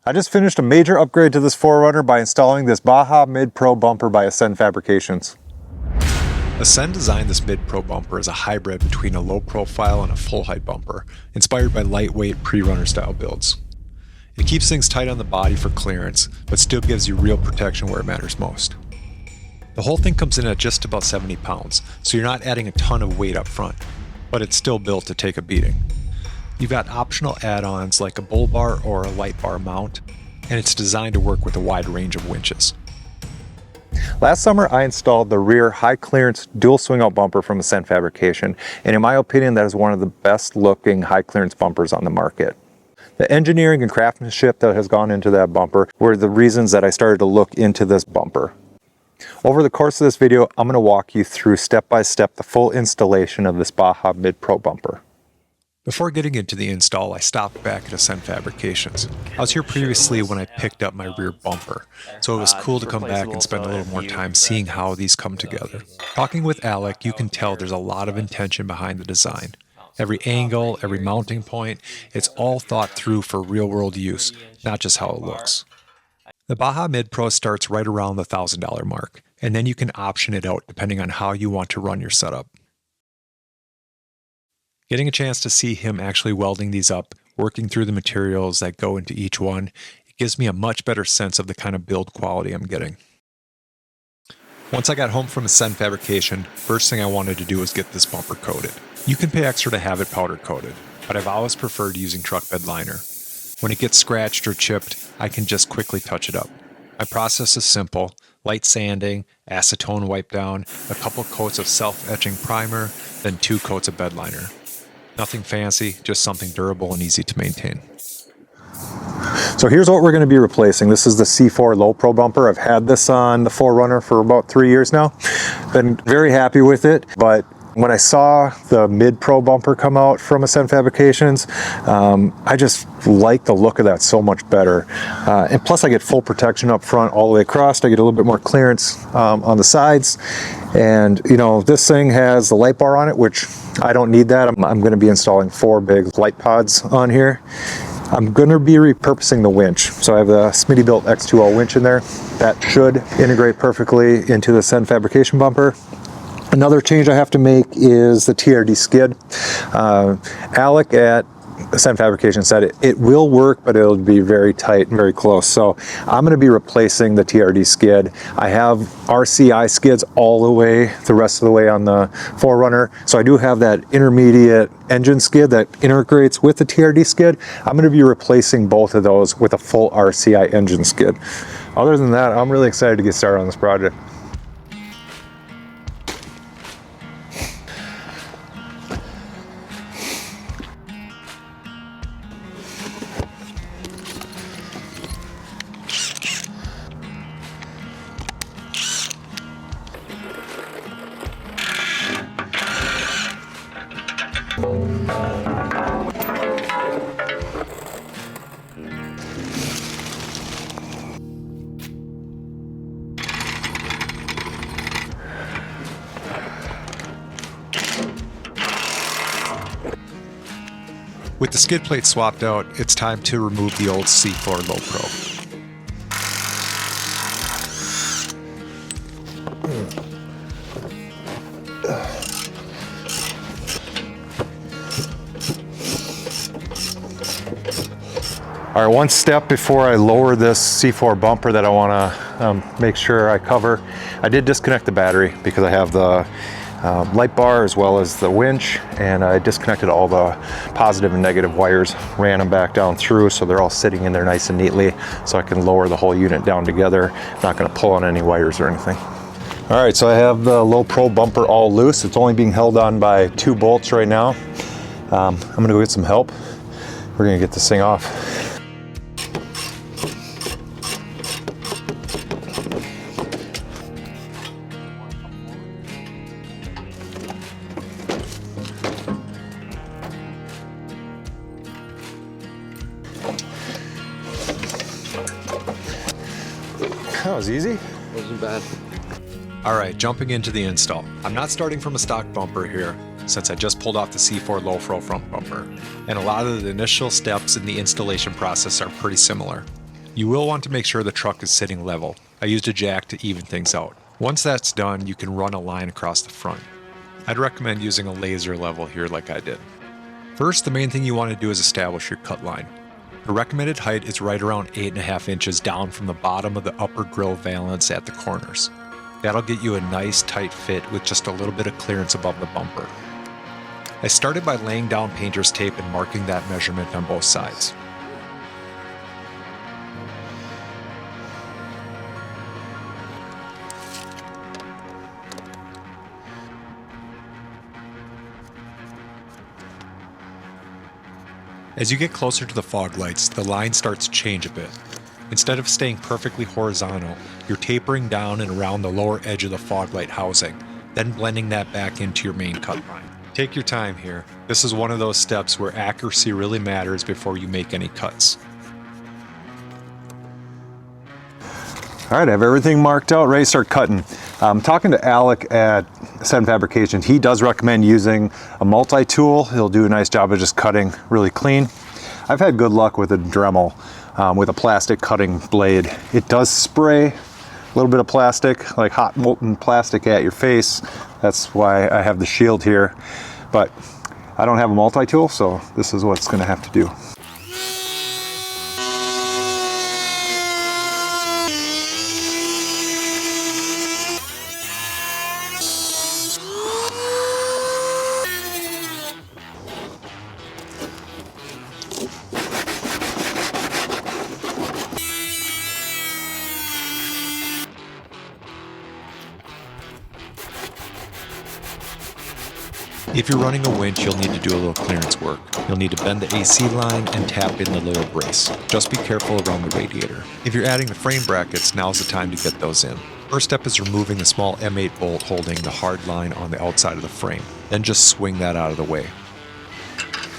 I just finished a major upgrade to this 4Runner by installing this Baja Mid-Pro bumper by Ascend Fabrications. Ascend designed this mid-pro bumper as a hybrid between a low profile and a full height bumper, inspired by lightweight pre-runner style builds. It keeps things tight on the body for clearance, but still gives you real protection where it matters most. The whole thing comes in at just about 70 pounds, so you're not adding a ton of weight up front, but it's still built to take a beating. You've got optional add-ons like a bull bar or a light bar mount, and it's designed to work with a wide range of winches. Last summer, I installed the rear high clearance dual swing out bumper from Ascend Fabrication, and in my opinion, that is one of the best looking high clearance bumpers on the market. The engineering and craftsmanship that has gone into that bumper were the reasons that I started to look into this bumper. Over the course of this video, I'm going to walk you through step by step the full installation of this Baja Mid-Pro bumper. Before getting into the install, I stopped back at Ascend Fabrications. I was here previously when I picked up my rear bumper, so it was cool to come back and spend a little more time seeing how these come together. Talking with Alec, you can tell there's a lot of intention behind the design. Every angle, every mounting point, it's all thought through for real-world use, not just how it looks. The Baja Mid-Pro starts right around the $1,000 mark, and then you can option it out depending on how you want to run your setup. Getting a chance to see him actually welding these up, working through the materials that go into each one, it gives me a much better sense of the kind of build quality I'm getting. Once I got home from Ascend Fabrication, first thing I wanted to do was get this bumper coated. You can pay extra to have it powder coated, but I've always preferred using truck bed liner. When it gets scratched or chipped, I can just quickly touch it up. My process is simple: light sanding, acetone wipe down, a couple coats of self-etching primer, then 2 coats of bed liner. Nothing fancy, just something durable and easy to maintain. So here's what we're going to be replacing. This is the C4 Low Pro bumper. I've had this on the 4Runner for about 3 years now. Been very happy with it, but when I saw the Mid-Pro bumper come out from Ascend Fabrications, I just like the look of that so much better. And plus I get full protection up front all the way across. I get a little bit more clearance on the sides. And you know, this thing has the light bar on it, which I don't need that. I'm going to be installing 4 big light pods on here. I'm going to be repurposing the winch. So I have the Smittybilt X2L winch in there. That should integrate perfectly into the Ascend Fabrication bumper. Another change I have to make is the TRD skid. Alec at Ascend Fabrication said it will work, but it'll be very tight and very close. So I'm going to be replacing the TRD skid. I have RCI skids all the way, the rest of the way on the 4Runner. So I do have that intermediate engine skid that integrates with the TRD skid. I'm going to be replacing both of those with a full RCI engine skid. Other than that, I'm really excited to get started on this project. With the skid plate swapped out, it's time to remove the old C4 Low Pro. All right, one step before I lower this C4 bumper that I want to make sure I cover. I did disconnect the battery because I have the light bar as well as the winch, and I disconnected all the positive and negative wires, ran them back down through so they're all sitting in there nice and neatly so I can lower the whole unit down together. I'm not going to pull on any wires or anything. All right, so I have the Low Pro bumper all loose. It's only being held on by 2 bolts right now. I'm going to go get some help. We're going to get this thing off. That was easy. Wasn't bad. Alright, jumping into the install. I'm not starting from a stock bumper here, since I just pulled off the C4 Low Pro front bumper, and a lot of the initial steps in the installation process are pretty similar. You will want to make sure the truck is sitting level. I used a jack to even things out. Once that's done, you can run a line across the front. I'd recommend using a laser level here like I did. First, the main thing you want to do is establish your cut line. The recommended height is right around 8.5 inches down from the bottom of the upper grill valance at the corners. That'll get you a nice tight fit with just a little bit of clearance above the bumper. I started by laying down painter's tape and marking that measurement on both sides. As you get closer to the fog lights, the line starts to change a bit. Instead of staying perfectly horizontal, you're tapering down and around the lower edge of the fog light housing, then blending that back into your main cut line. Take your time here. This is one of those steps where accuracy really matters before you make any cuts. All right, I have everything marked out, ready to start cutting. Talking to Alec at 7 Fabrications, he does recommend using a multi-tool. He'll do a nice job of just cutting really clean. I've had good luck with a Dremel, with a plastic cutting blade. It does spray a little bit of plastic, like hot molten plastic at your face. That's why I have the shield here. But I don't have a multi-tool, so this is what it's gonna have to do. If you're running a winch, you'll need to do a little clearance work. You'll need to bend the AC line and tap in the little brace. Just be careful around the radiator. If you're adding the frame brackets, now's the time to get those in. First step is removing the small M8 bolt holding the hard line on the outside of the frame. Then just swing that out of the way.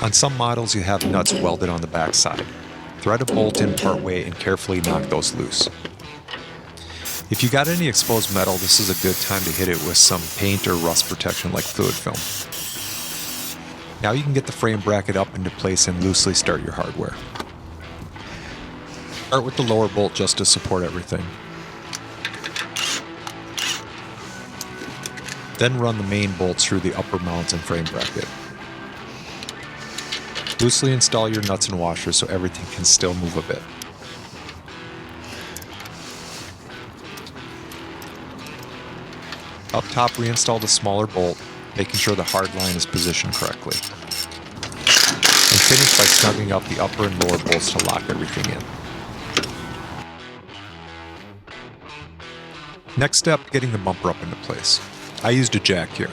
On some models, you have nuts welded on the back side. Thread a bolt in part way and carefully knock those loose. If you got any exposed metal, this is a good time to hit it with some paint or rust protection like fluid film. Now you can get the frame bracket up into place and loosely start your hardware. Start with the lower bolt just to support everything. Then run the main bolts through the upper mounts and frame bracket. Loosely install your nuts and washers so everything can still move a bit. Up top, reinstall the smaller bolt, making sure the hard line is positioned correctly. And finish by snugging up the upper and lower bolts to lock everything in. Next step, getting the bumper up into place. I used a jack here,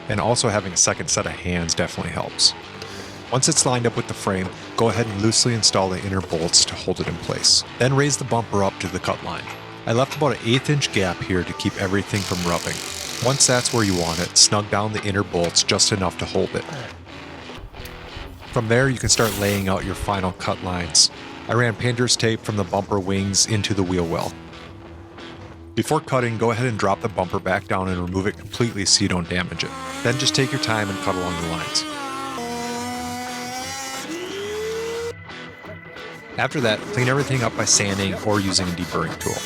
and also having a second set of hands definitely helps. Once it's lined up with the frame, go ahead and loosely install the inner bolts to hold it in place. Then raise the bumper up to the cut line. I left about an 1/8 inch gap here to keep everything from rubbing. Once that's where you want it, snug down the inner bolts just enough to hold it. From there, you can start laying out your final cut lines. I ran painter's tape from the bumper wings into the wheel well. Before cutting, go ahead and drop the bumper back down and remove it completely so you don't damage it. Then just take your time and cut along the lines. After that, clean everything up by sanding or using a deburring tool.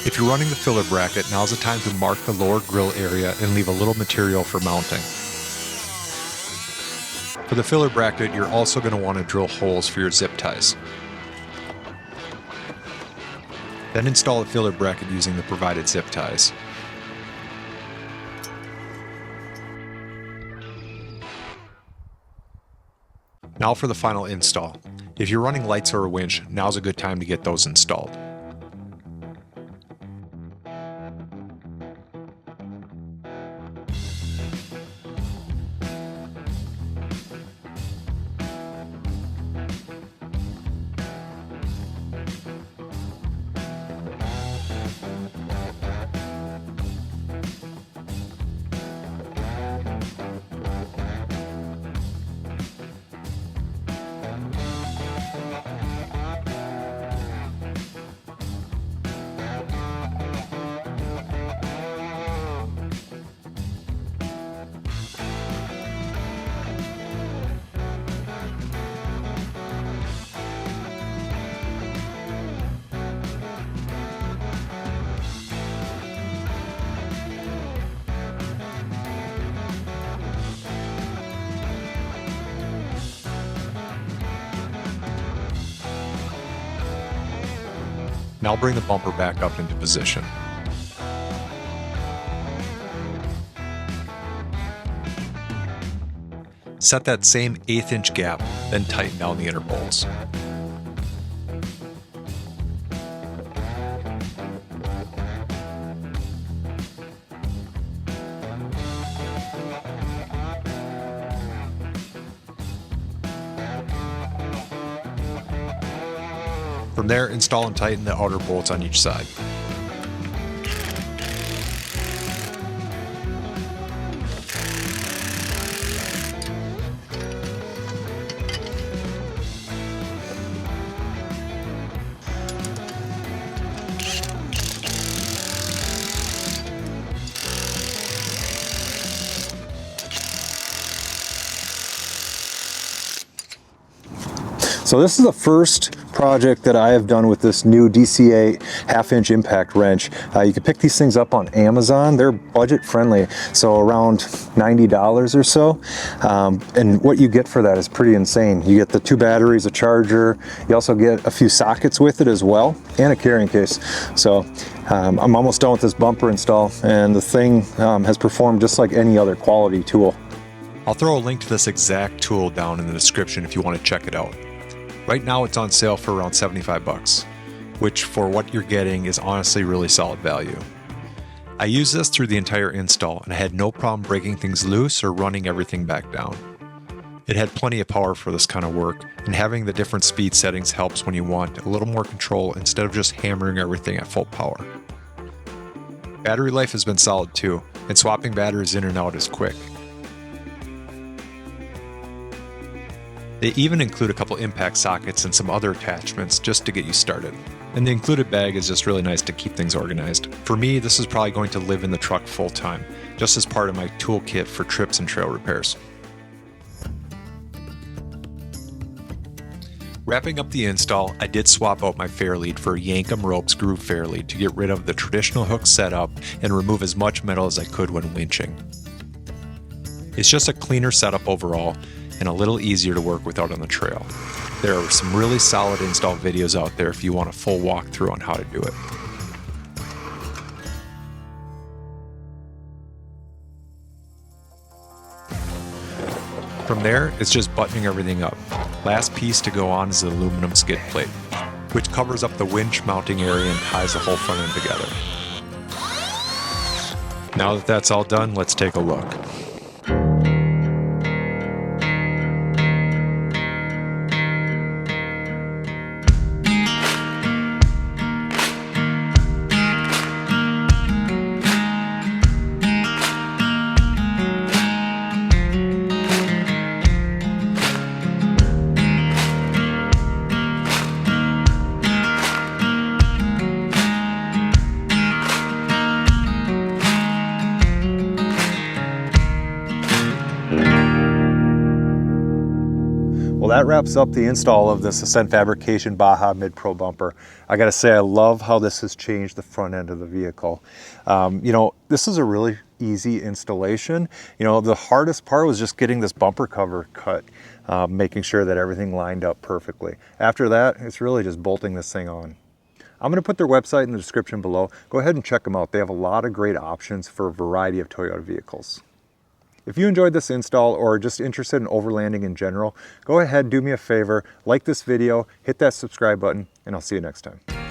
If you're running the filler bracket, now's the time to mark the lower grill area and leave a little material for mounting. For the filler bracket, you're also going to want to drill holes for your zip ties. Then install the filler bracket using the provided zip ties. Now for the final install. If you're running lights or a winch, now's a good time to get those installed. Now bring the bumper back up into position. Set that same 1/8 inch gap, then tighten down the inner bolts. From there, install and tighten the outer bolts on each side. So this is the first project that I have done with this new DC8 1/2 inch impact wrench. You can pick these things up on Amazon. They're budget friendly, so around $90 or so. And what you get for that is pretty insane. You get the 2 batteries, a charger. You also get a few sockets with it as well, and a carrying case. So I'm almost done with this bumper install, and the thing has performed just like any other quality tool. I'll throw a link to this exact tool down in the description if you want to check it out. Right now it's on sale for around 75 bucks, which for what you're getting is honestly really solid value. I used this through the entire install and I had no problem breaking things loose or running everything back down. It had plenty of power for this kind of work, and having the different speed settings helps when you want a little more control instead of just hammering everything at full power. Battery life has been solid too, and swapping batteries in and out is quick. They even include a couple impact sockets and some other attachments just to get you started. And the included bag is just really nice to keep things organized. For me, this is probably going to live in the truck full time, just as part of my toolkit for trips and trail repairs. Wrapping up the install, I did swap out my Fairlead for a Yankum Groove Fairlead to get rid of the traditional hook setup and remove as much metal as I could when winching. It's just a cleaner setup overall, and a little easier to work with out on the trail. There are some really solid install videos out there if you want a full walkthrough on how to do it. From there, it's just buttoning everything up. Last piece to go on is the aluminum skid plate, which covers up the winch mounting area and ties the whole front end together. Now that that's all done, let's take a look. Well, that wraps up the install of this Ascent Fabrication Baja Mid-Pro bumper. I gotta say, I love how this has changed the front end of the vehicle. You know, this is a really easy installation. You know, the hardest part was just getting this bumper cover cut, making sure that everything lined up perfectly. After that, it's really just bolting this thing on. I'm going to put their website in the description below. Go ahead and check them out. They have a lot of great options for a variety of Toyota vehicles. If you enjoyed this install or are just interested in overlanding in general, go ahead, do me a favor, like this video, hit that subscribe button, and I'll see you next time.